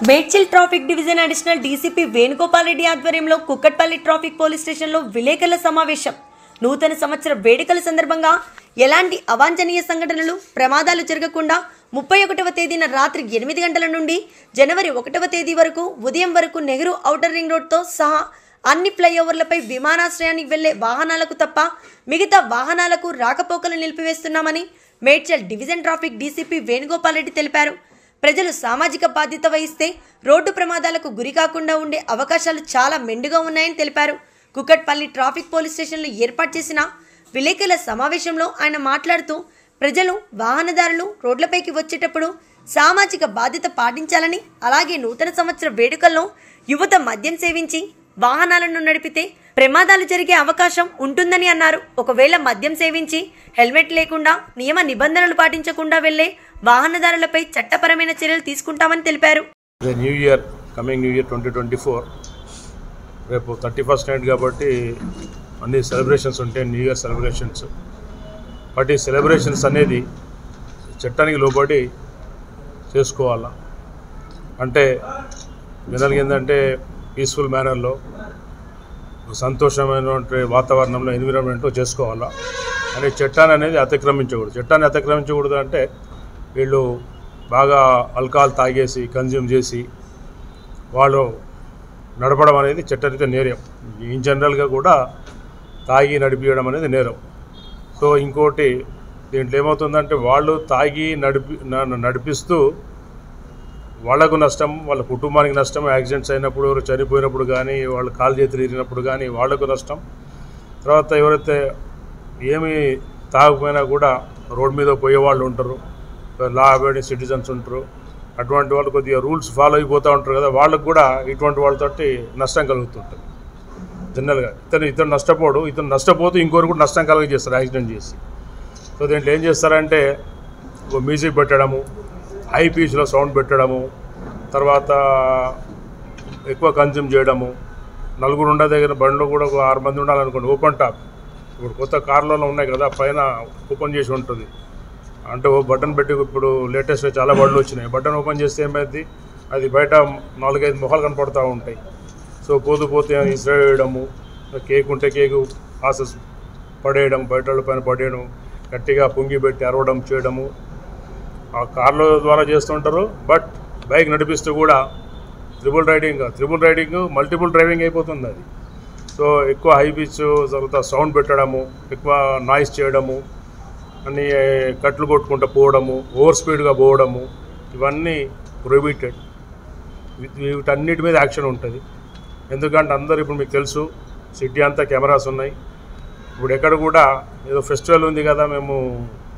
Medchal traffic division additional DCP Venugopal Reddy ఆధ్వర్యంలో Kukatpally traffic police స్టేషన్లో విలేకరుల సమావేశం. నూతన సంవత్సర వేడుకల సందర్భంగా ఎలాంటి అవాంఛనీయ సంఘటనలు, ప్రమాదాలు జరగకుండా 31వ తేదీన రాత్రి 8 గంటల నుండి జనవరి 1వ తేదీ వరకు ఉదయం వరకు నెహ్రూ ఔటర్ రింగ్ రోడ్తో సహా అన్ని ఫ్లైఓవర్లపై విమానాశ్రయానికి వెళ్లే వాహనాలకు తప్ప మిగతా వాహనాలకు రాకపోకలు నిలిపివేస్తున్నామని Medchal division traffic DCP Venugopal Reddy తెలిపారు. ప్రజలు సామాజిక బాధ్యత వహిస్తే రోడ్డు ప్రమాదాలకు గురి కాకుండా ఉండే అవకాశాలు చాలా మెండుగా ఉన్నాయని తెలిపారు. కుక్కట్పల్లి ట్రాఫిక్ పోలీస్ స్టేషన్లో ఏర్పాటు చేసిన విలేకరుల సమావేశంలో ఆయన మాట్లాడుతూ ప్రజలు, వాహనదారులు రోడ్లపైకి వచ్చేటప్పుడు సామాజిక బాధ్యత పాటించాలని, అలాగే నూతన సంవత్సర వేడుకల్లో యువత మద్యం సేవించి వాహనాలను నడిపితే ప్రమాదాలు జరిగే అవకాశం ఉంటుందని అన్నారు. ఒకవేళ మద్యం సేవించి హెల్మెట్ లేకుండా, నియమ నిబంధనలు పాటించకుండా వెళ్లే వాహనదారులపై చట్టపరమైన చర్యలు తీసుకుంటామని తెలిపారు. న్యూ ఇయర్ 2024 రేపు 31st నైట్ కాబట్టి అన్ని సెలబ్రేషన్స్ ఉంటాయి, న్యూ ఇయర్ సెలబ్రేషన్స్. బట్ ఈ సెలబ్రేషన్స్ అనేది చట్టానికి లోబడి చేసుకోవాలా, అంటే జనరల్గా ఏంటంటే పీస్ఫుల్ మేనర్లో సంతోషమైనటువంటి వాతావరణంలో ఎన్విరాన్మెంట్లో చేసుకోవాలా. అంటే చట్టాన్ని అనేది అతిక్రమించకూడదు. చట్టాన్ని అతిక్రమించకూడదు అంటే వీళ్ళు బాగా ఆల్కహాల్ తాగేసి కన్జ్యూమ్ చేసి వాళ్ళు నడపడం అనేది చట్టరీత్యా నేరం. ఇన్ జనరల్గా కూడా తాగి నడిపించడం అనేది నేరం. సో ఇంకోటి దీంట్లో ఏమవుతుందంటే వాళ్ళు తాగి నడిపిస్తూ వాళ్లకు నష్టం, వాళ్ళ కుటుంబానికి నష్టం, యాక్సిడెంట్స్ అయినప్పుడు, ఎవరు చనిపోయినప్పుడు కానీ, వాళ్ళు కాలు చేతులు ఇరిగినప్పుడు కానీ వాళ్లకు నష్టం. తర్వాత ఎవరైతే ఏమి తాగకపోయినా కూడా రోడ్ మీద పోయేవాళ్ళు ఉంటారు, లా అబైడింగ్ సిటిజన్స్ ఉంటారు, అటువంటి వాళ్ళు కొద్దిగా రూల్స్ ఫాలో అయిపోతూ ఉంటారు కదా, వాళ్ళకు కూడా ఇటువంటి వాళ్ళతోటి నష్టం కలుగుతుంటుంది. జనరల్గా ఇతను నష్టపోడు, ఇతను నష్టపోతూ ఇంకోరు కూడా నష్టం కలిగజేస్తారు యాక్సిడెంట్ చేసి. సో దీంట్లో ఏం చేస్తారంటే మ్యూజిక్ పెట్టడము, హై పీచ్లో సౌండ్ పెట్టడము, తర్వాత ఎక్కువ కన్జ్యూమ్ చేయడము. నలుగురు ఉండే దగ్గర బండ్లో కూడా ఒక 6 మంది ఉండాలనుకోండి, ఓపెన్ టాప్. ఇప్పుడు కొత్త కార్లలో ఉన్నాయి కదా, పైన ఓపెన్ చేసి ఉంటుంది. అంటే ఓ బటన్ పెట్టి, ఇప్పుడు లేటెస్ట్గా చాలా బండ్లు వచ్చినాయి, బటన్ ఓపెన్ చేస్తే ఏమైంది, అది బయట 4-5 మొహాలు కనపడుతూ ఉంటాయి. సో పోతే ఇసిరేయడము, కేక్ ఉంటే కేకు ఆసెస్ పడేయడం, బయట పైన పడేయడం, గట్టిగా పొంగి పెట్టి అరవడం చేయడము ఆ కార్ల ద్వారా చేస్తుంటారు. బట్ బైక్ నడిపిస్తూ కూడా త్రిబుల్ రైడింగ్ మల్టిపుల్ డ్రైవింగ్ అయిపోతుంది అది. సో ఎక్కువ హై పిచ్, తర్వాత సౌండ్ పెట్టడము, ఎక్కువ నాయిస్ చేయడము, అన్నీ కట్లు కొట్టుకుంటూ పోవడము, ఓవర్ స్పీడ్గా పోవడము, ఇవన్నీ ప్రొహిబిటెడ్. వీటన్నిటి మీద యాక్షన్ ఉంటుంది. ఎందుకంటే అందరు ఇప్పుడు మీకు తెలుసు సిటీ అంతా కెమెరాస్ ఉన్నాయి. ఇప్పుడు ఎక్కడ కూడా ఏదో ఫెస్టివల్ ఉంది కదా మేము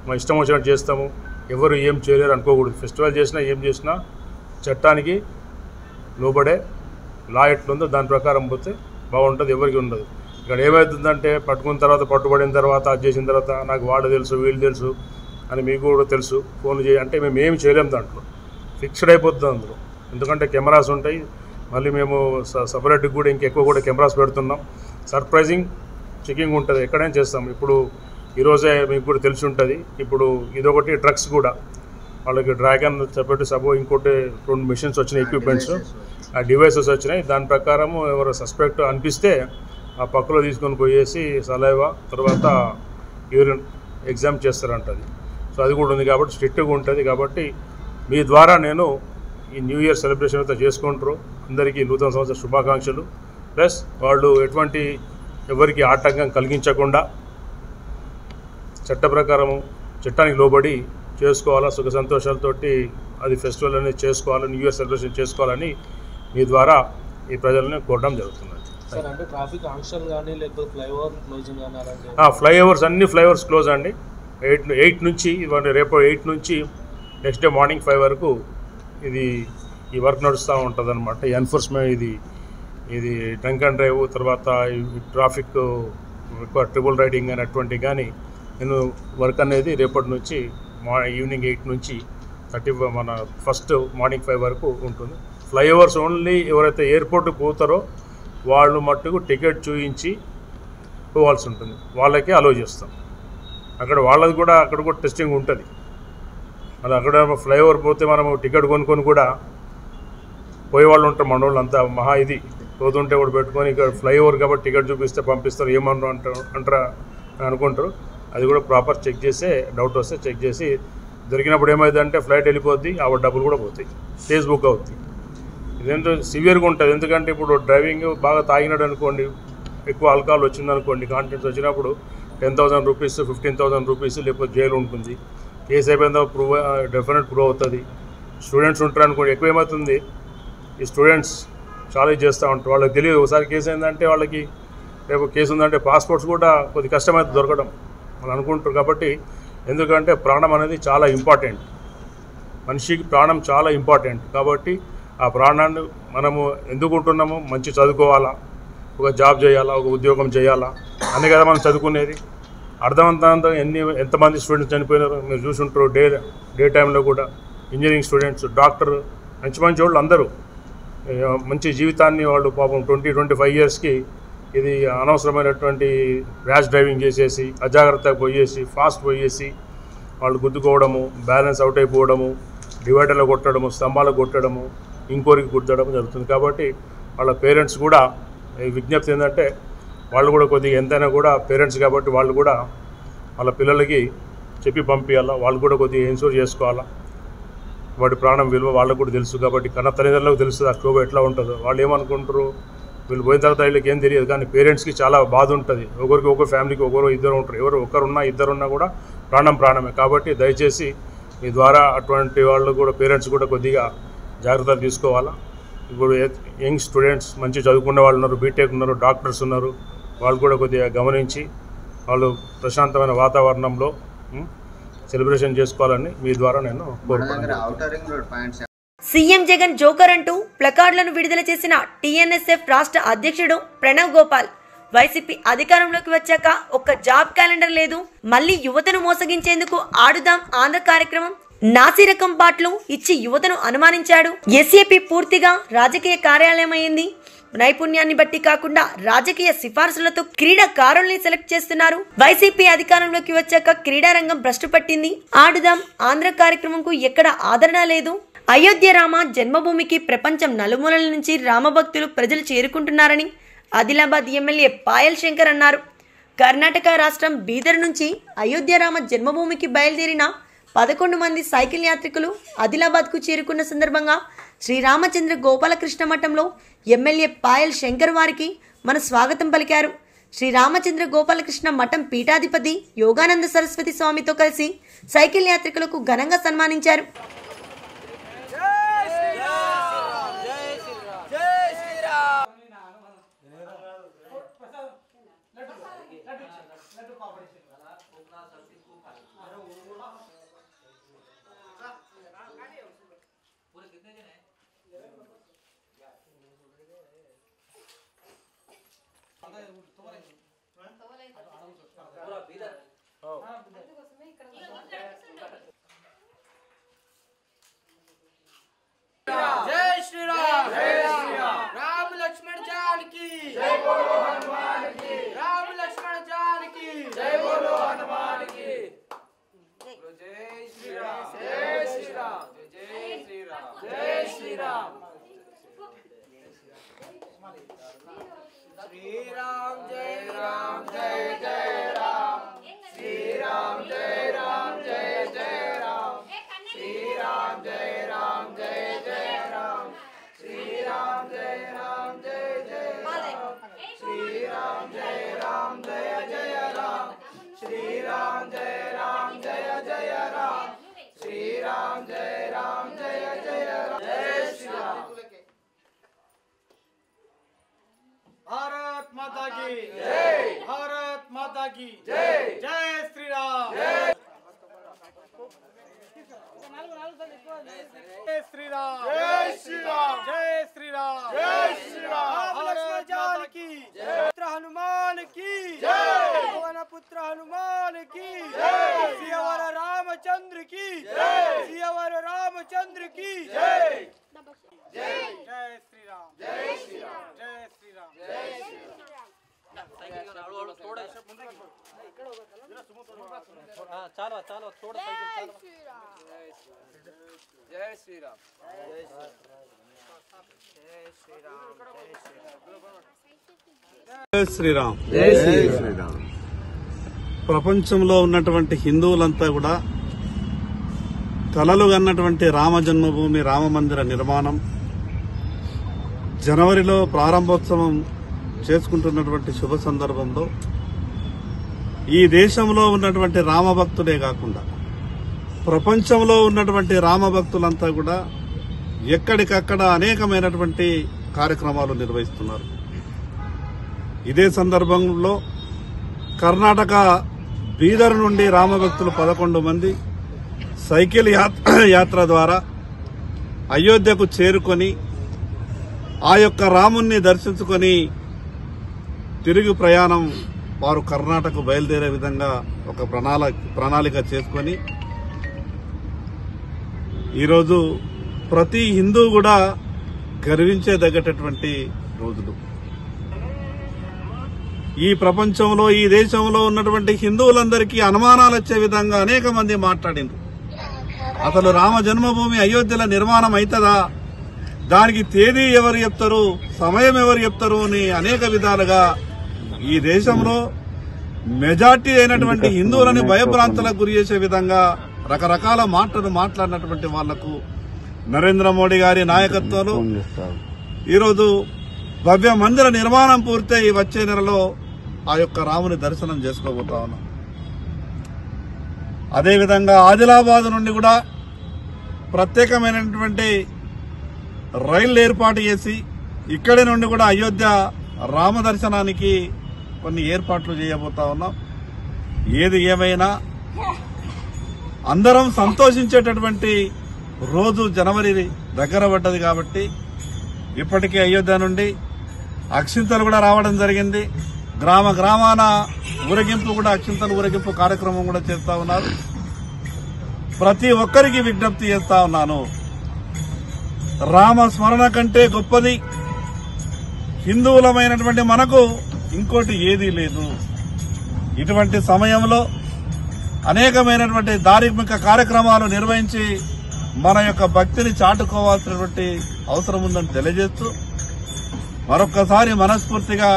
మా ఇష్టం వచ్చినట్టు చేస్తాము, ఎవరు ఏం చేయలేరు అనుకోకూడదు. ఫెస్టివల్ చేసినా ఏం చేసినా చట్టానికి లోబడే లా ఎట్లుందో దాని ప్రకారం పోతే బాగుంటుంది, ఎవరికి ఉండదు. ఇక్కడ ఏమవుతుందంటే పట్టుబడిన తర్వాత అది చేసిన తర్వాత నాకు వాళ్ళు తెలుసు, వీళ్ళు తెలుసు అని మీకు కూడా తెలుసు, ఫోన్లు అంటే మేము ఏమి చేయలేము, దాంట్లో ఫిక్స్డ్ అయిపోతుంది అందులో. ఎందుకంటే కెమెరాస్ ఉంటాయి, మళ్ళీ మేము సపరేట్గా కూడా ఇంకెక్కువ కూడా కెమెరాస్ పెడుతున్నాం. సర్ప్రైజింగ్ చెకింగ్ ఉంటుంది, ఎక్కడైనా చేస్తాం. ఇప్పుడు ఈరోజే మీకు కూడా తెలిసి ఉంటుంది. ఇప్పుడు ఇదొకటి డ్రగ్స్ కూడా వాళ్ళకి డ్రాగన్ చెప్పేటి ఇంకోటి 2 మిషన్స్ వచ్చినాయి, ఎక్విప్మెంట్స్, ఆ డివైసెస్ వచ్చినాయి. దాని ప్రకారము ఎవరు సస్పెక్ట్ అనిపిస్తే ఆ పక్కలో తీసుకొని పోయేసి సలైవా తర్వాత యూరిన్ ఎగ్జామ్ చేస్తారంటది. సో అది కూడా ఉంది కాబట్టి స్ట్రిక్ట్గా ఉంటుంది. కాబట్టి మీ ద్వారా నేను ఈ న్యూ ఇయర్ సెలబ్రేషన్ అయితే చేసుకుంటారు. అందరికీ నూతన సంవత్సర శుభాకాంక్షలు. ప్లస్ వాళ్ళు ఎటువంటి ఎవరికి ఆటంకం కలిగించకుండా చట్ట ప్రకారము చట్టానికి లోబడి చేసుకోవాలా, సుఖ సంతోషాలతోటి అది ఫెస్టివల్ అనేది చేసుకోవాలి, న్యూ ఇయర్ సెలబ్రేషన్ చేసుకోవాలని మీ ద్వారా ఈ ప్రజలను కోరడం జరుగుతుంది. ఫ్లైఓవర్స్ అన్ని ఫ్లైఓవర్స్ క్లోజ్ అండి. 8 నుంచి రేపు 8 నుంచి నెక్స్ట్ డే మార్నింగ్ 5 వరకు ఈ వర్క్ నడుస్తూ ఉంటుంది అనమాట. ఎన్ఫోర్స్మెంట్ ఇది డ్రంక్ అండ్ డ్రైవ్, తర్వాత ట్రాఫిక్ ఎక్కువ ట్రిబుల్ రైడింగ్ అని అటువంటి కానీ నేను వర్క్ అనేది రేపటి నుంచి ఈవినింగ్ 8 నుంచి మన ఫస్ట్ మార్నింగ్ 5 వరకు ఉంటుంది. ఫ్లైఓవర్స్ ఓన్లీ ఎవరైతే ఎయిర్పోర్ట్కి పోతారో వాళ్ళు మట్టుకు టికెట్ చూపించి పోవాల్సి ఉంటుంది, వాళ్ళకే అలో చేస్తాం. వాళ్ళది కూడా అక్కడ కూడా టెస్టింగ్ ఉంటుంది. అలా అక్కడ ఫ్లైఓవర్ పోతే మనము టికెట్ కొనుక్కొని కూడా పోయే వాళ్ళు ఉంటారు మన వాళ్ళు అంతా మహా ఇది పోతుంటే కూడా పెట్టుకొని ఇక్కడ ఫ్లైఓవర్ కాబట్టి టికెట్ చూపిస్తే పంపిస్తారు ఏమన్నారు అంటారా అని అనుకుంటారు. అది కూడా ప్రాపర్ చెక్ చేసే డౌట్ వస్తే చెక్ చేసి దొరికినప్పుడు ఏమైందంటే ఫ్లైట్ వెళ్ళిపోద్ది, ఆ డబ్బులు కూడా పోతాయి, కేసు బుక్ అవుతుంది. ఇదేంటో సివియర్గా ఉంటుంది. ఎందుకంటే ఇప్పుడు డ్రైవింగ్ బాగా తాగినాడు అనుకోండి, ఎక్కువ ఆల్కహాల్ వచ్చిందనుకోండి, కాంటెంట్స్ వచ్చినప్పుడు 10,000 రూపీస్ 15,000 రూపీస్ లేకపోతే జైలు ఉంటుంది. కేసు అయిపోయిందో డెఫినెట్ ప్రూవ్ అవుతుంది. స్టూడెంట్స్ ఉంటారు అనుకోండి, ఎక్కువ ఏమవుతుంది ఈ స్టూడెంట్స్ చాలా చేస్తూ ఉంటారు, వాళ్ళకి తెలియదు. ఒకసారి కేసు ఏంటంటే వాళ్ళకి రేపు కేసు ఉందంటే పాస్పోర్ట్స్ కూడా కొద్ది కష్టమైతే దొరకడం వాళ్ళు అనుకుంటారు. కాబట్టి ఎందుకంటే ప్రాణం అనేది చాలా ఇంపార్టెంట్, మనిషికి ప్రాణం చాలా ఇంపార్టెంట్. కాబట్టి ఆ ప్రాణాన్ని మనము ఎందుకు ఉంటున్నాము, మంచి చదువుకోవాలా, ఒక జాబ్ చేయాలా, ఒక ఉద్యోగం చేయాలా అనే కదా మనం చదువుకునేది. అర్థవంతంగా ఎంతమంది స్టూడెంట్స్ చనిపోయినారు మీరు చూసుంటారు. డే టైంలో కూడా ఇంజనీరింగ్ స్టూడెంట్స్, డాక్టర్, మంచి మంచి వాళ్ళు అందరూ మంచి జీవితాన్ని వాళ్ళు పాపం 20-25 ఇయర్స్కి ఇది అనవసరమైనటువంటి ర్యాష్ డ్రైవింగ్ చేసేసి అజాగ్రత్తగా పోయేసి ఫాస్ట్ పోయేసి వాళ్ళు గుద్దుకోవడము, బ్యాలెన్స్ అవుట్ అయిపోవడము, డివైడర్లో కొట్టడము, స్తంభాలకు కొట్టడము, ఇంకోరికి గుద్దడం జరుగుతుంది. కాబట్టి వాళ్ళ పేరెంట్స్ కూడా విజ్ఞప్తి ఏంటంటే వాళ్ళు కూడా కొద్దిగా ఎంతైనా కూడా పేరెంట్స్ కాబట్టి వాళ్ళు కూడా వాళ్ళ పిల్లలకి చెప్పి పంపించాలా, వాళ్ళు కూడా కొద్దిగా ఇన్షూర్ చేసుకోవాలా. వాటి ప్రాణం విలువ వాళ్ళకు కూడా తెలుసు. కాబట్టి కన్న తల్లిదండ్రులకు తెలుస్తుంది ఆ క్షోభ ఎట్లా ఉంటుందో. వాళ్ళు ఏమనుకుంటారు, వీళ్ళు పోయిన తర్వాత వీళ్ళకి ఏం తెలియదు, కానీ పేరెంట్స్కి చాలా బాధ ఉంటుంది. ఒకరి ఫ్యామిలీకి ఒకరు ఇద్దరు ఉంటారు, ఎవరు ఒకరున్నా ఇద్దరున్నా కూడా ప్రాణమే. కాబట్టి దయచేసి మీ ద్వారా అటువంటి వాళ్ళు కూడా పేరెంట్స్ కూడా కొద్దిగా జాగ్రత్తలు తీసుకోవాలా. ఇప్పుడు యంగ్ స్టూడెంట్స్ మంచి చదువుకునే వాళ్ళు ఉన్నారు, బీటెక్ ఉన్నారు, డాక్టర్స్ ఉన్నారు, వాళ్ళు కూడా కొద్దిగా గమనించి వాళ్ళు ప్రశాంతమైన వాతావరణంలో సెలబ్రేషన్ చేసుకోవాలని మీ ద్వారా నేను కోరుకుంటున్నాను. సీఎం జగన్ జోకర్ అంటూ ప్లకార్డులను విడుదల చేసిన టీఎన్ఎస్ఎఫ్ రాష్ట్ర అధ్యక్షుడు ప్రణవ్ గోపాల్, వైసీపీ అధికారంలోకి వచ్చాక ఒక్క జాబ్ క్యాలెండర్ లేదు, మళ్ళీ యువతను మోసగించేందుకు ఆడుదాం ఆంధ్ర కార్యక్రమం, నాసిరకం పాటలు ఇచ్చి యువతను అనుమానించాడు. ఎస్ఏపీ పూర్తిగా రాజకీయ కార్యాలయం అయింది. నైపుణ్యాన్ని బట్టి కాకుండా రాజకీయ సిఫార్సులతో క్రీడాకారుల్ని సెలెక్ట్ చేస్తున్నారు. వైసీపీ అధికారంలోకి వచ్చాక క్రీడారంగం భ్రష్టు పట్టింది. ఆడుదాం ఆంధ్ర కార్యక్రమంకు ఎక్కడ ఆదరణ లేదు. అయోధ్య రామ జన్మభూమికి ప్రపంచం నలుమూలల నుంచి రామభక్తులు ప్రజలు చేరుకుంటున్నారని ఆదిలాబాద్ ఎమ్మెల్యే పాయల్ శంకర్ అన్నారు. కర్ణాటక రాష్ట్రం బీదర్ నుంచి అయోధ్య రామ జన్మభూమికి బయలుదేరిన 11 మంది సైకిల్ యాత్రికులు ఆదిలాబాద్కు చేరుకున్న సందర్భంగా శ్రీరామచంద్ర గోపాలకృష్ణ మఠంలో ఎమ్మెల్యే పాయల్ శంకర్ వారికి మన స్వాగతం పలికారు. శ్రీరామచంద్ర గోపాలకృష్ణ మఠం పీఠాధిపతి యోగానంద సరస్వతి స్వామితో కలిసి సైకిల్ యాత్రికులకు ఘనంగా సన్మానించారు. जय श्री राम, राम लक्ष्मण जान की जय, बोलो हनुमान की, राम लक्ष्मण जान की जय, बोलो हनुमान की, जय श्री राम, जय श्री राम, जय श्री राम, जय श्री राम, श्री राम जय राम जय जय राम, श्री राम जय राम जय जय राम, श्री राम जय राम जय जय राम, श्री राम जय राम जय जय राम, श्री राम जय राम जय जय राम, श्री राम जय राम जय जय राम, श्री राम जय राम जय जय राम, जय श्री राम। भारत माता की जय, भारत माता की जय, जय श्री राम, जय श्री राम, जय श्री राम, जय श्री राम, जय श्री राम, लक्ष्मण जान की जय, पुत्र हनुमान की जय, पवन पुत्र हनुमान की जय, सियावर रामचंद्र की जय, सियावर रामचंद्र की जय, जय जय श्री राम, जय श्री राम, जय श्री राम, जय श्री राम। चालो चालो थोड़ा साइकिल चालो। जय श्री राम, जय श्री राम। జై శ్రీరామ్. జై శ్రీరామ్. ప్రపంచంలో ఉన్నటువంటి హిందువులంతా కూడా కలలు కన్నటువంటి రామ జన్మభూమి రామ మందిర నిర్మాణం జనవరిలో ప్రారంభోత్సవం చేసుకుంటున్నటువంటి శుభ సందర్భంలో ఈ దేశంలో ఉన్నటువంటి రామభక్తులే కాకుండా ప్రపంచంలో ఉన్నటువంటి రామభక్తులంతా కూడా ఎక్కడికక్కడ అనేకమైనటువంటి కార్యక్రమాలు నిర్వహిస్తున్నారు. ఇదే సందర్భంలో కర్ణాటక బీదర్ నుండి రామభక్తులు 11 మంది సైకిల్ యాత్ర ద్వారా అయోధ్యకు చేరుకొని ఆ యొక్క రాముణ్ణి దర్శించుకొని తిరిగి ప్రయాణం వారు కర్ణాటక బయలుదేరే విధంగా ఒక ప్రణాళిక చేసుకొని ఈరోజు ప్రతి హిందూ కూడా గర్వించేదగ్గటువంటి రోజులు. ఈ ప్రపంచంలో ఈ దేశంలో ఉన్నటువంటి హిందువులందరికీ అనుమానాలు వచ్చే విధంగా అనేక మంది మాట్లాడిండ్రు. అసలు రామ జన్మభూమి అయోధ్యల నిర్మాణం అవుతుందా, దానికి తేదీ ఎవరు చెప్తారు, సమయం ఎవరు చెప్తారు అని అనేక విధాలుగా ఈ దేశంలో మెజార్టీ అయినటువంటి హిందువులని భయభ్రాంతులకు గురి చేసే విధంగా రకరకాల మాటలు మాట్లాడినటువంటి వాళ్లకు నరేంద్ర మోడీ గారి నాయకత్వంలో ఈరోజు భవ్య మందిర నిర్మాణం పూర్తయి వచ్చే నెలలో ఆ యొక్క రాముని దర్శనం చేసుకోబోతా ఉన్నాం. అదేవిధంగా ఆదిలాబాద్ నుండి కూడా ప్రత్యేకమైనటువంటి రైళ్లు ఏర్పాటు చేసి ఇక్కడి నుండి కూడా అయోధ్య రామ దర్శనానికి కొన్ని ఏర్పాట్లు చేయబోతా ఉన్నాం. ఏది ఏమైనా అందరం సంతోషించేటటువంటి రోజు జనవరి దగ్గర పడ్డది కాబట్టి ఇప్పటికే అయోధ్య నుండి అక్షింతలు కూడా రావడం జరిగింది. గ్రామ గ్రామాన ఊరేగింపు కూడా అక్షింతలు ఊరేగింపు కార్యక్రమం కూడా చేస్తా ఉన్నారు. ప్రతి ఒక్కరికి విజ్ఞప్తి చేస్తా ఉన్నాను, రామ స్మరణ కంటే గొప్పది హిందువులమైనటువంటి మనకు ఇంకోటి ఏదీ లేదు. ఇటువంటి సమయంలో అనేకమైనటువంటి ధార్మిక కార్యక్రమాలు నిర్వహించి మన యొక్క భక్తిని చాటుకోవాల్సినటువంటి అవసరం ఉందని తెలియజేస్తూ మరొక్కసారి మనస్ఫూర్తిగా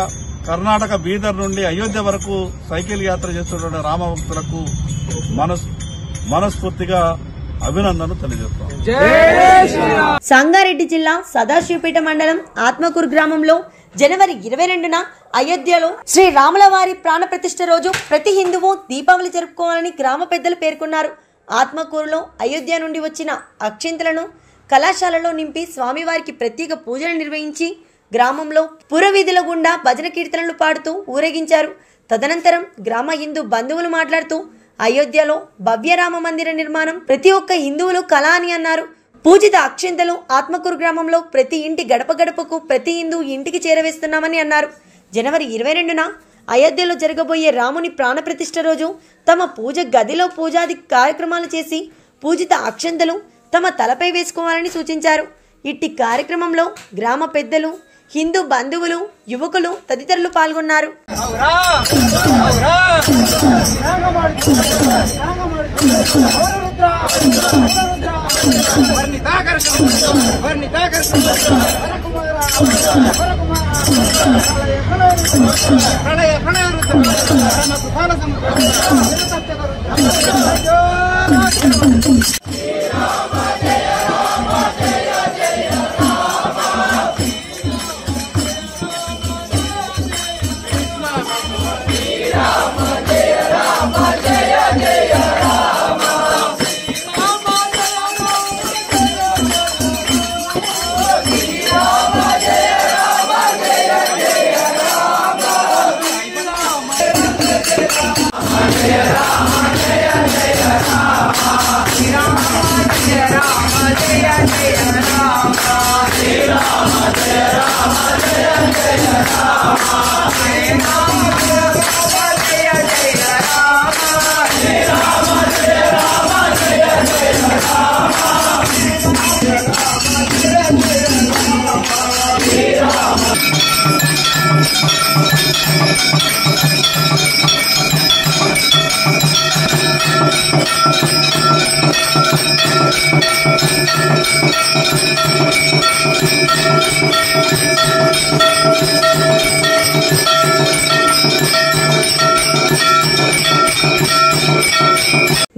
కర్ణాటక బీదర్ నుండి అయోధ్య వరకు సైకిల్ యాత్ర చేస్తున్న రామభక్తులకు మనస్ఫూర్తిగా అభినందనలు తెలియజేస్తాం. సంగారెడ్డి జిల్లా సదాశివపేట మండలం ఆత్మకూరు గ్రామంలో జనవరి 22న అయోధ్యలో శ్రీ రాముల వారి ప్రాణ ప్రతిష్ఠ రోజు ప్రతి హిందువు దీపావళి జరుపుకోవాలని గ్రామ పెద్దలు పేర్కొన్నారు. ఆత్మకూరులో అయోధ్య నుండి వచ్చిన అక్షింతలను కళాశాలలో నింపి స్వామివారికి ప్రత్యేక పూజలు నిర్వహించి గ్రామంలో పురవీధుల గుండా భజన కీర్తనలు పాడుతూ ఊరేగించారు. తదనంతరం గ్రామ హిందూ బంధువులు మాట్లాడుతూ అయోధ్యలో భవ్యరామ మందిర నిర్మాణం ప్రతి ఒక్క హిందువులు కళ అని అన్నారు. పూజిత అక్షింతలు ఆత్మకూరు గ్రామంలో ప్రతి ఇంటి గడప గడపకు ప్రతి హిందూ ఇంటికి చేరవేస్తున్నామని అన్నారు. జనవరి 22న అయోధ్యలో జరగబోయే రాముని ప్రాణప్రతిష్ఠ రోజు తమ పూజ గదిలో పూజాది కార్యక్రమాలు చేసి పూజిత అక్షంతలు తమ తలపై వేసుకోవాలని సూచించారు. ఇట్టి కార్యక్రమంలో గ్రామ పెద్దలు, హిందూ బంధువులు, యువకులు తదితరులు పాల్గొన్నారు.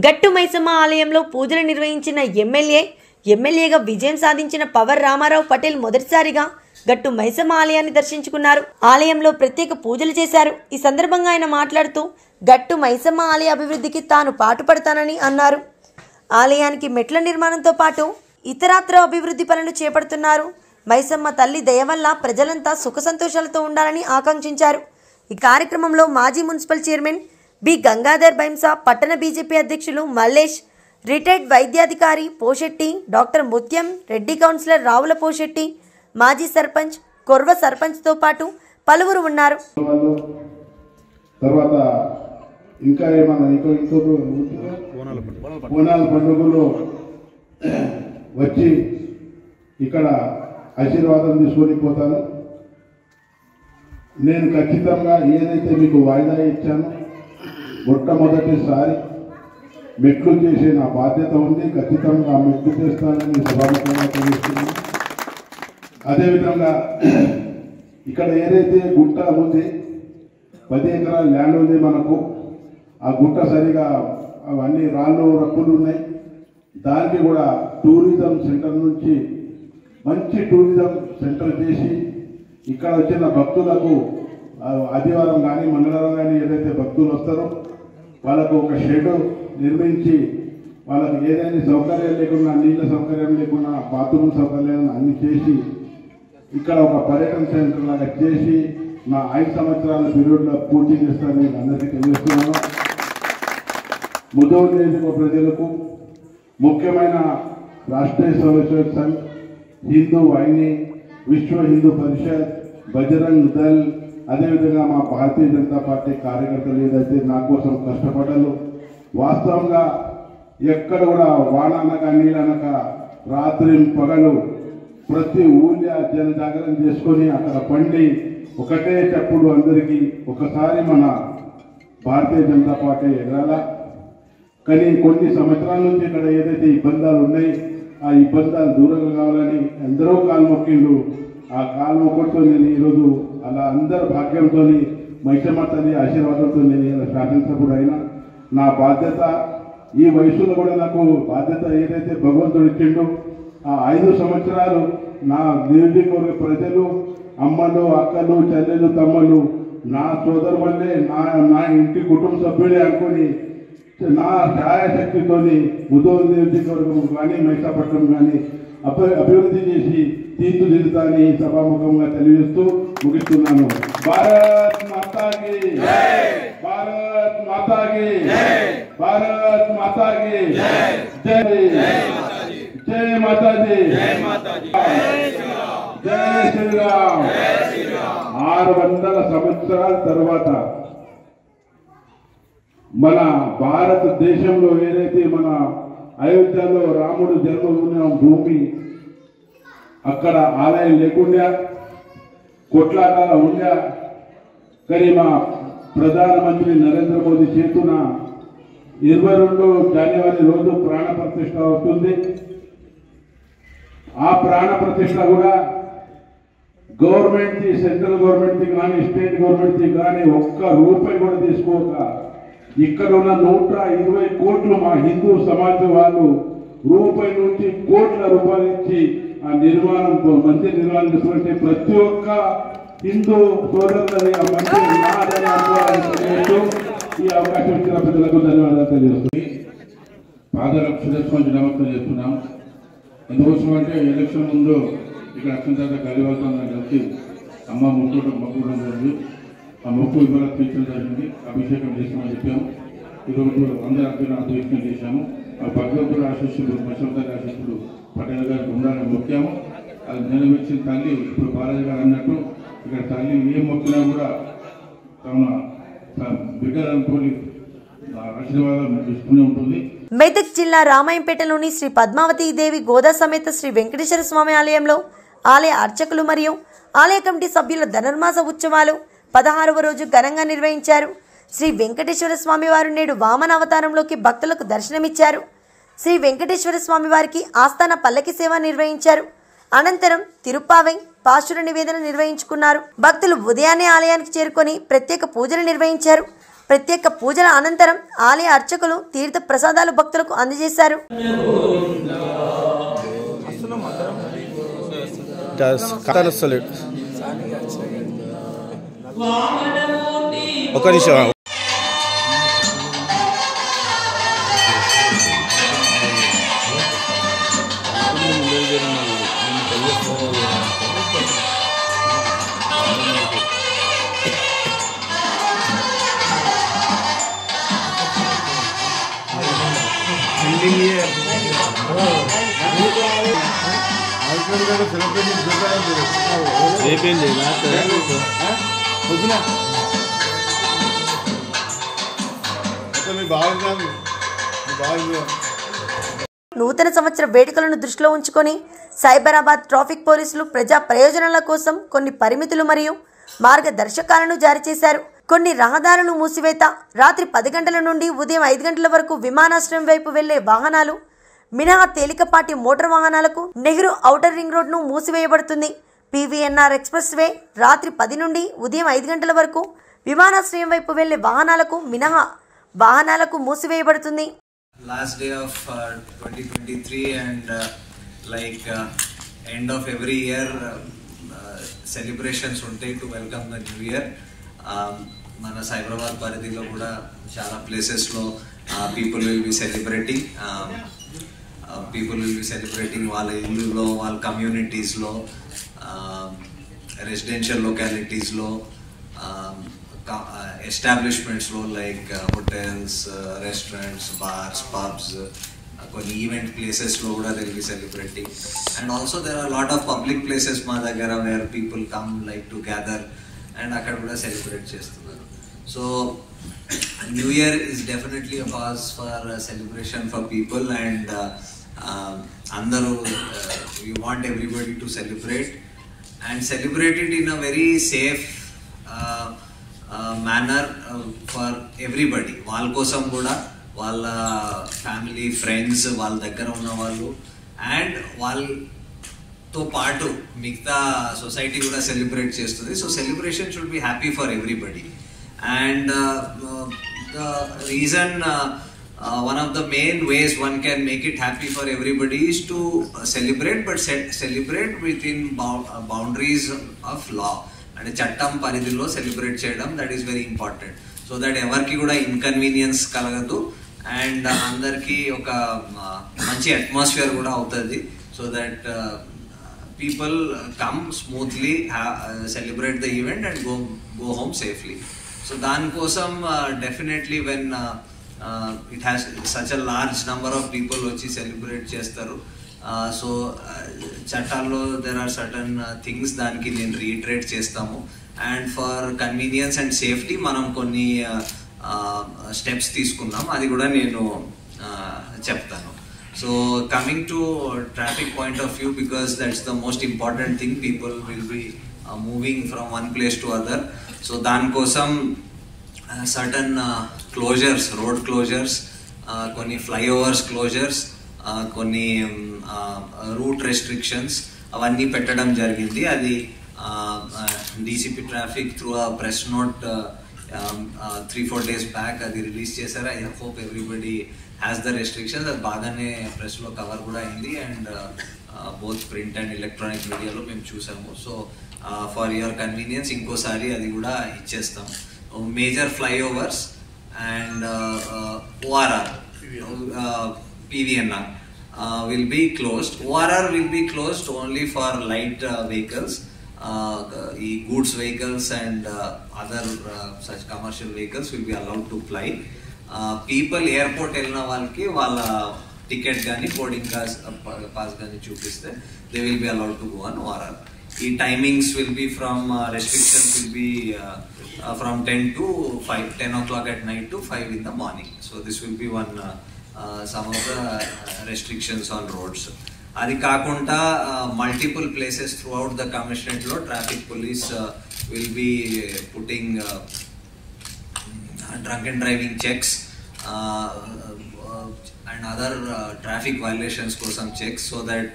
గట్టు మైసమ్మ ఆలయంలో పూజలు నిర్వహించిన ఎమ్మెల్యేగా విజయం సాధించిన పవర్ రామారావు పటేల్ మొదటిసారిగా గట్టు మైసమ్మ ఆలయాన్ని దర్శించుకున్నారు. ఆలయంలో ప్రత్యేక పూజలు చేశారు. ఈ సందర్భంగా ఆయన మాట్లాడుతూ గట్టు మైసమ్మ ఆలయ అభివృద్ధికి తాను పాటుపడతానని అన్నారు. ఆలయానికి మెట్ల నిర్మాణంతో పాటు ఇతరత్ర అభివృద్ధి పనులు చేపడుతున్నారు. మైసమ్మ తల్లి దయ వల్ల ప్రజలంతా సుఖ సంతోషాలతో ఉండాలని ఆకాంక్షించారు. ఈ కార్యక్రమంలో మాజీ municipal chairman B Gangadhar Bhainsa, పట్టణ బీజేపీ అధ్యక్షులు మల్లేష్, రిటైర్డ్ వైద్యాధికారి పోషెట్టి, డాక్టర్ ముత్యం రెడ్డి, కౌన్సిలర్ రావుల పోషెట్టి, మాజీ సర్పంచ్ కొర్వ సర్పంచ్తో పాటు పలువురు ఉన్నారు. తర్వాత ఇంకా ఏమన్నా బోనాల పండుగలో వచ్చి ఇక్కడ ఆశీర్వాదం తీసుకొని పోతాను. నేను ఖచ్చితంగా ఏదైతే మీకు వాయిదా ఇచ్చానో మొట్టమొదటిసారి మెట్లు చేసే నా బాధ్యత ఉంది. ఖచ్చితంగా మెట్లు చేస్తానని సభాముఖంగా తెలుస్తున్నాను. అదేవిధంగా ఇక్కడ ఏదైతే గుట్ట ఉంది, 10 ఎకరాల ల్యాండ్ ఉంది మనకు. ఆ గుట్ట సరిగా అవన్నీ రాళ్ళు రప్పులు ఉన్నాయి. దానికి కూడా టూరిజం సెంటర్ నుంచి మంచి టూరిజం సెంటర్ చేసి ఇక్కడ వచ్చిన భక్తులకు ఆదివారం కానీ మంగళవారం కానీ ఏదైతే భక్తులు వస్తారో వాళ్ళకు ఒక షెడ్ నిర్మించి వాళ్ళకి ఏదైనా సౌకర్యం లేకుండా, నీళ్ళ సౌకర్యం లేకుండా, బాత్రూమ్ సౌకర్యం అన్ని చేసి ఇక్కడ ఒక పర్యటన సెంటర్ లాగా చేసి నా 5 సంవత్సరాల పీరియడ్లో పూర్తి చేస్తానని అందరికీ తెలియజేస్తున్నాను. ముదోల్ నియోజకవర్గ ప్రజలకు ముఖ్యమైన రాష్ట్రీయ స్వయం సంఘ్, హిందూ వాహిని, విశ్వ హిందూ పరిషత్, బజరంగ్ దళ్, అదేవిధంగా మా భారతీయ జనతా పార్టీ కార్యకర్తలు ఏదైతే నా కోసం కష్టపడ్డారు, వాస్తవంగా ఎక్కడ కూడా వాన అనక నీళ్ళనక రాత్రి పగలు ప్రతి ఊళ్ళో జనజాగరణ చేసుకొని అక్కడ పండి ఒకటే చెప్పుడు అందరికీ ఒకసారి మన భారతీయ జనతా పార్టీ ఎగరాల. కానీ కొన్ని సంవత్సరాల నుంచి ఇక్కడ ఏదైతే ఇబ్బందులు ఉన్నాయి ఆ ఇబ్బందులు దూరంగా కావాలని ఎందరో కాలు మొక్కిండు. ఆ కాలు మొక్కడితో నేను ఈరోజు అలా అందరి భాగ్యంతో మైసమ్మ తల్లి ఆశీర్వాదంతో నేను ఇలా శాసనసభ్యుడు అయినా. నా బాధ్యత ఈ వయసులో కూడా నాకు బాధ్యత ఏదైతే భగవంతుడు ఇచ్చిండో ఆ 5 సంవత్సరాలు నా నియోజకవర్గ ప్రజలు, అమ్మలు, అక్కలు, చెల్లెలు, తమ్ముళ్ళు, నా సోదరు వల్లే నా ఇంటి కుటుంబ సభ్యులే అనుకుని నా ఛాయాశక్తితో ముదోల్ నియోజకవర్గం కానీ మైసాపట్నం కానీ అభివృద్ధి చేసి తీర్చిదిద్దుతానని సభాముఖంగా తెలియజేస్తూ ముగిస్తున్నాను. భారత్ మాతాకి, భారత్ మాతాకి, భారత్ మాతాకి జై, జై మాతాజీ, జై శ్రీరామ్. 600 సంవత్సరాల తర్వాత మన భారతదేశంలో ఏదైతే మన అయోధ్యలో రాముడు జన్మభూమి భూమి అక్కడ ఆలయం లేకుండా కొట్లాటాల ఉండా, కానీ మా ప్రధానమంత్రి నరేంద్ర మోదీ చేతున 22 జనవరి రోజు ప్రాణ ప్రతిష్ఠ అవుతుంది. ఆ ప్రాణ ప్రతిష్ఠ కూడా గవర్నమెంట్, సెంట్రల్ గవర్నమెంట్ కానీ స్టేట్ గవర్నమెంట్ కానీ ఒక్క రూపాయి కూడా తీసుకోక ఇక్కడ ఉన్న 120 కోట్లు మా హిందూ సమాజం వాళ్ళు రూపాయి నుంచి కోట్ల రూపాయలు ఇచ్చి ఆ నిర్మాణం మంచి నిర్మాణం చేసినటువంటి ప్రతి ఒక్క హిందూ సోదరులని ఆ మంచి ఈ అవకాశం ఇచ్చిన ప్రజలకు ధన్యవాదాలు తెలియజేస్తుంది. పాదరక్ష నమస్కారం చేస్తున్నాం. ఎందుకోసం అంటే ఎలక్షన్ ముందు ఇక్కడ వచ్చిన తర్వాత కలివాల్సిందని కలిసి అమ్మ మొక్కడం జరిగింది. ఆ మొక్కు ఇవాళ తీర్చడం జరిగింది. అభిషేకం చేసామని చెప్పాము. ఈరోజు అందరూ అభిషేకం చేశాము. ఆ భగవంతుడు ఆశీస్సులు, మత్స్యవతారి ఆశీస్సులు పటేల్ గారికి ఉండాలని మొక్కాము. అది నెరవేర్చిన తల్లి ఇప్పుడు బాలాజీ గారు అన్నట్టు ఇక్కడ తల్లి ఏ మొక్కినా కూడా తమ బిడ్డలతో ఆశీర్వాదం ఇస్తూనే ఉంటుంది. మెదక్ జిల్లా రామాయంపేటలోని శ్రీ పద్మావతీదేవి గోదా సమేత శ్రీ వెంకటేశ్వర స్వామి ఆలయంలో ఆలయ అర్చకులు మరియు ఆలయ కమిటీ సభ్యుల ధనుర్మాస ఉత్సవాలు 16వ రోజు ఘనంగా నిర్వహించారు. శ్రీ వెంకటేశ్వర స్వామి వారు నేడు వామన అవతారంలోకి భక్తులకు దర్శనమిచ్చారు. శ్రీ వెంకటేశ్వర స్వామి వారికి ఆస్థాన పల్లకి సేవ నిర్వహించారు. అనంతరం తిరుప్పావై, పాశుర నివేదన నిర్వహించుకున్నారు. భక్తులు ఉదయాన్నే ఆలయానికి చేరుకొని ప్రత్యేక పూజలు నిర్వహించారు. ప్రత్యేక పూజల అనంతరం ఆలయ అర్చకులు తీర్థ ప్రసాదాలు భక్తులకు అందజేశారు. ఒక నిమిషం నూతన సంవత్సర వేడుకలను దృష్టిలో ఉంచుకొని సైబరాబాద్ ట్రాఫిక్ పోలీసులు ప్రజా ప్రయోజనాల కోసం కొన్ని పరిమితులు మరియు మార్గదర్శకాలను జారీ చేశారు. కొన్ని రహదారులు మూసివేత, రాత్రి 10 గంటల నుండి ఉదయం 5 గంటల వరకు విమానాశ్రయం వైపు వెళ్లే వాహనాలు మినహా తేలికపాటి మోటార్ వాహనాలకు నెహ్రూ ఔటర్ రింగ్ రోడ్ను మూసివేయబడుతుంది. PVNR ఎక్స్ప్రెస్ వే రాత్రి 10 నుండి ఉదయం 5 గంటల వరకు విమానాశ్రయం వైపు వెళ్లే వాహనాలకు మినహా వాహనాలకు మూసివేయబడుతుంది. Last day of 2023 and end of every year celebrations ఉంటాయి to welcome the new year. మన సైబరాబాద్ పరిధిలో కూడా చాలా ప్లేసెస్లో people will be celebrating వాళ్ళ ఇల్లులో, వాళ్ళ కమ్యూనిటీస్లో, రెసిడెన్షియల్ లొకాలిటీస్లో, ఎస్టాబ్లిష్మెంట్స్లో like hotels, restaurants, bars, pubs, కొన్ని ఈవెంట్ ప్లేసెస్లో కూడా they will be celebrating. And also there are lot of public places మా దగ్గర where people come like to gather and అక్కడ కూడా సెలబ్రేట్ చేస్తున్నారు. So new year is definitely a cause for celebration for people and అందరూ you want everybody to celebrate and celebrate it in a very safe manner for everybody. వాళ్ళ కోసం కూడా, వాళ్ళ family, friends, వాళ్ళ దగ్గర ఉన్న వాళ్ళు అండ్ వాళ్ళతో పాటు మిగతా సొసైటీ కూడా సెలబ్రేట్ చేస్తుంది. So celebration should be happy for everybody. And the reason, one of the main ways one can make it happy for everybody is to celebrate, but celebrate within boundaries of law. అంటే చట్టం పరిధిలో celebrate చేయడం, that is very important. So that ఎవరికి కూడా inconvenience కలగదు and అందరికీ ఒక మంచి అట్మాస్ఫియర్ కూడా అవుతుంది. So that people come smoothly, celebrate the event and go home safely. So దానికోసం definitely when it has such a large number of people వచ్చి సెలబ్రేట్ చేస్తారు. సో చట్టాల్లో దెర్ ఆర్ సర్టన్ థింగ్స్ దానికి నేను రీట్రేట్ చేస్తాము. And for convenience and safety మనం కొన్ని steps తీసుకున్నాం, అది కూడా నేను చెప్తాను. So coming to traffic point of view, because that's the most important thing, people will be moving from one place to other. So దానికోసం సర్టన్ క్లోజర్స్, రోడ్ క్లోజర్స్, కొన్ని flyovers closures, కొన్ని రూట్ రెస్ట్రిక్షన్స్ అవన్నీ పెట్టడం జరిగింది. అది DCP traffic through ఆ press note 3-4 days back అది release చేశారు. I hope everybody has the restrictions. అది బాగానే ప్రెస్లో కవర్ కూడా అయింది and both print and electronic మీడియాలో మేము చూసాము. సో ఫర్ యువర్ కన్వీనియన్స్ ఇంకోసారి అది కూడా ఇచ్చేస్తాం. Major flyovers and ORR, PVNR will be closed. ORR will be closed only for light vehicles, goods vehicles and other such commercial vehicles will be allowed to fly. People airport elna valki valla ticket gani boarding pass gani chupiste they will be allowed to go on ORR. The timings will be from restrictions will be from 10 to 5, 10 o'clock at night to 5 in the morning. So this will be one some of the restrictions on roads. Adi kaakunda multiple places throughout the commissionerate lo traffic police will be putting drunken driving checks and other traffic violations kosam checks, so that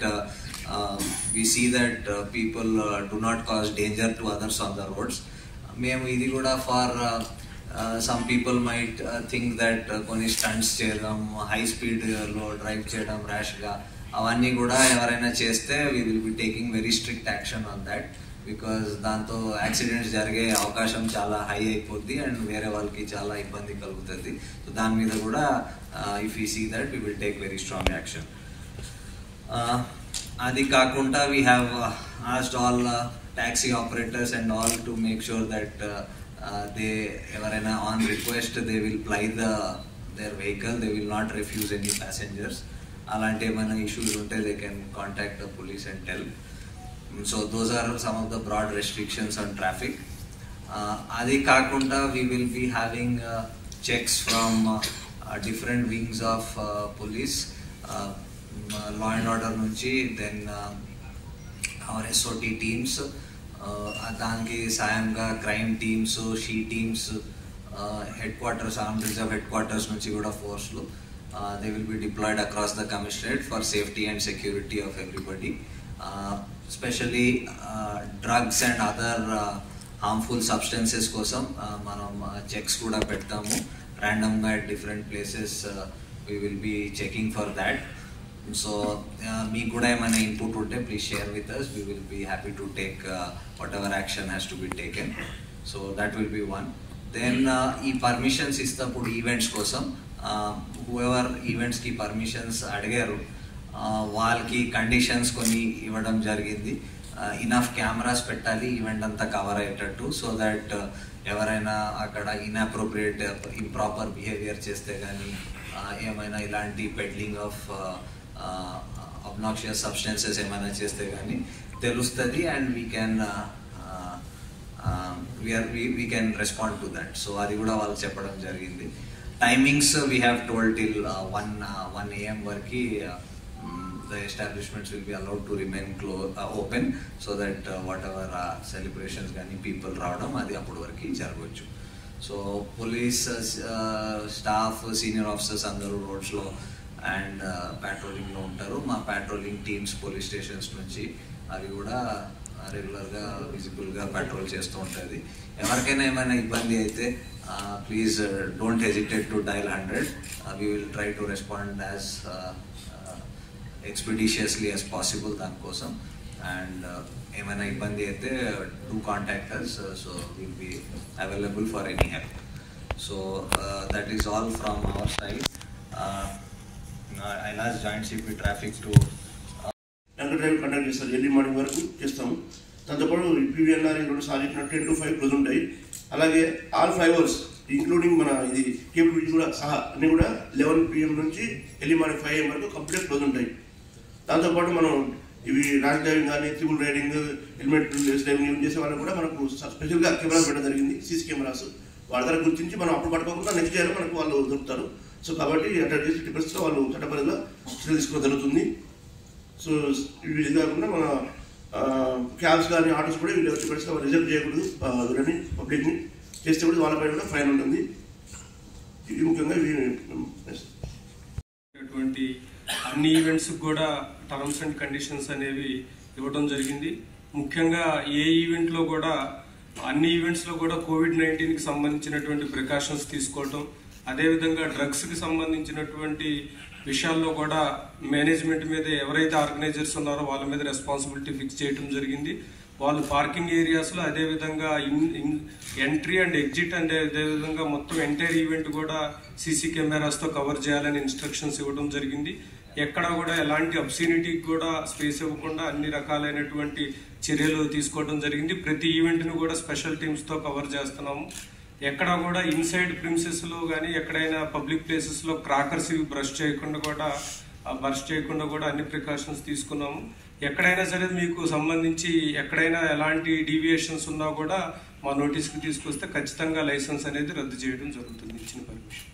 we see that people do not cause danger to others on the roads. మేము ఇది కూడా for some people might think that కొన్ని stunts చేయడం, high స్పీడ్లో drive చేయడం ర్యాష్గా, అవన్నీ కూడా ఎవరైనా చేస్తే we will be taking very strict action on that, because దాంతో యాక్సిడెంట్స్ జరిగే అవకాశం చాలా హై అయిపోద్ది అండ్ వేరే వాళ్ళకి చాలా ఇబ్బంది కలుగుతుంది. సో దాని మీద కూడా if you see that we will take very strong action. అది కాకుండా we have asked all taxi operators and all to make sure that they ఎవరైనా on request they will ply their vehicle, they will not refuse any passengers. అలాంటి ఏమైనా issues ఉంటే they can contact the police and tell. So those are some of the broad restrictions on traffic. అది కాకుండా we will be having checks from different wings of police, law and order నుంచి, then our SOT teams, దానికి సాయంగా crime teams, she teams, headquarters, armed reserve headquarters నుంచి కూడా ఫోర్స్లు they will be deployed across the commissionerate for safety and security of everybody. Specially drugs and other harmful substances కోసం మనం checks కూడా పెడతాము ర్యాండమ్గా at different places. We will be checking for that. So మీకు కూడా ఏమైనా ఇన్పుట్ ఉంటే please share with us. We will be happy to take whatever action has to be taken. So that will be one. Then ఈ permissions ఇస్తప్పుడు events కోసం whoever ఈవెంట్స్కి permissions అడిగారు వాళ్ళకి కండిషన్స్ కొన్ని ఇవ్వడం జరిగింది. ఇనఫ్ కెమెరాస్ పెట్టాలి ఈవెంట్ అంతా కవర్ అయ్యేటట్టు, సో దట్ ఎవరైనా అక్కడ ఇన్అప్రోప్రియేట్ ఇంప్రాపర్ బిహేవియర్ చేస్తే కానీ ఏమైనా ఇలాంటి పెడ్లింగ్ ఆఫ్ obnoxious substances ఏమైనా చేస్తే కానీ తెలుస్తుంది and we can respond to that. So అది కూడా వాళ్ళకి చెప్పడం జరిగింది. Timings we have told till 1 AM వరకు the establishments will be allowed to remain open, so that whatever celebrations కానీ people రావడం అది అప్పటి వరకు జరగవచ్చు. So police staff, senior officers అందరూ రోడ్స్లో అండ్ పెట్రోలింగ్లో ఉంటారు. మా పెట్రోలింగ్ టీమ్స్ పోలీస్ స్టేషన్స్ నుంచి అవి కూడా రెగ్యులర్గా విజిబుల్గా పెట్రోల్ చేస్తూ ఉంటుంది. ఎవరికైనా ఏమైనా ఇబ్బంది అయితే please don't hesitate to dial 100. We will try to respond as expeditiously as possible దానికోసం. అండ్ ఏమైనా ఇబ్బంది అయితే do contact us. So will be available for any help. So that is all from our side. I'll ask Joint CP Traffic to drive కండక్ట్ చేస్తారు. Early morning వరకు చేస్తాము. దాంతోపాటు PVNR 2 సార్లు 10 to 5 క్లోజ్ ఉంటాయి. అలాగే ఆల్ ఫ్లైఓవర్స్ ఇంక్లూడింగ్ మన ఇది కేబుల్ బ్రిడ్జ్ కూడా సహా అన్నీ కూడా 11 PM నుంచి ఎర్లీ మార్నింగ్ 5 AM వరకు కంప్లీట్ క్లోజ్ ఉంటాయి. దాంతోపాటు మనం ఇవి ర్యాష్ డ్రైవింగ్ కానీ, triple riding, helmet driving use చేసే వాళ్ళకి కూడా మనకు స్పెషల్గా కెమెరాస్ పెట్టడం జరిగింది. సీసీ కెమెరాస్ వాళ్ళ దగ్గర గుర్తించి మనం అప్పుడు పట్టుకోకుండా నెక్స్ట్ డేలో మనకు వాళ్ళు దొరుకుతారు. సో కాబట్టి అట్లా చేసి పరిస్థితిలో వాళ్ళు చట్టపరిధిలో చర్యలు తీసుకోవడం జరుగుతుంది. సో ఇది కాకుండా మన క్యాబ్స్ కానీ ఆటోస్ కూడా వీళ్ళు వచ్చే పరిస్థితిలో రిజర్వ్ చేయకూడదు. వీళ్ళని పబ్లిక్ని చేస్తే కూడా వాళ్ళపై కూడా ఫైన్ ఉంటుంది. ఇది ముఖ్యంగా అన్ని ఈవెంట్స్ కూడా టర్మ్స్ అండ్ కండిషన్స్ అనేవి ఇవ్వడం జరిగింది. ముఖ్యంగా ఏ ఈవెంట్లో కూడా అన్ని ఈవెంట్స్లో కూడా COVID-19కి సంబంధించినటువంటి ప్రికాషన్స్ తీసుకోవటం, అదేవిధంగా డ్రగ్స్కి సంబంధించినటువంటి విషయాల్లో కూడా మేనేజ్మెంట్ మీద ఎవరైతే ఆర్గనైజర్స్ ఉన్నారో వాళ్ళ మీద రెస్పాన్సిబిలిటీ ఫిక్స్ చేయడం జరిగింది. వాళ్ళు పార్కింగ్ ఏరియాస్లో అదేవిధంగా ఎంట్రీ అండ్ ఎగ్జిట్ అదేవిధంగా మొత్తం ఎంటైర్ ఈవెంట్ కూడా సీసీ కెమెరాస్తో కవర్ చేయాలని ఇన్స్ట్రక్షన్స్ ఇవ్వడం జరిగింది. ఎక్కడా కూడా ఎలాంటి అబ్సీనిటీకి కూడా స్పేస్ ఇవ్వకుండా అన్ని రకాలైనటువంటి చర్యలు తీసుకోవడం జరిగింది. ప్రతి ఈవెంట్ను కూడా స్పెషల్ టీమ్స్తో కవర్ చేస్తున్నాము. ఎక్కడా కూడా ఇన్సైడ్ ప్రిమిసెస్లో కానీ ఎక్కడైనా పబ్లిక్ ప్లేసెస్లో క్రాకర్స్ బ్రష్ చేయకుండా కూడా అన్ని ప్రికాషన్స్ తీసుకున్నాము. ఎక్కడైనా సరే మీకు సంబంధించి ఎక్కడైనా ఎలాంటి డీవియేషన్స్ ఉన్నా కూడా మా నోటీస్కి తీసుకొస్తే ఖచ్చితంగా లైసెన్స్ అనేది రద్దు చేయడం జరుగుతుంది ఇచ్చిన పర్మిషన్.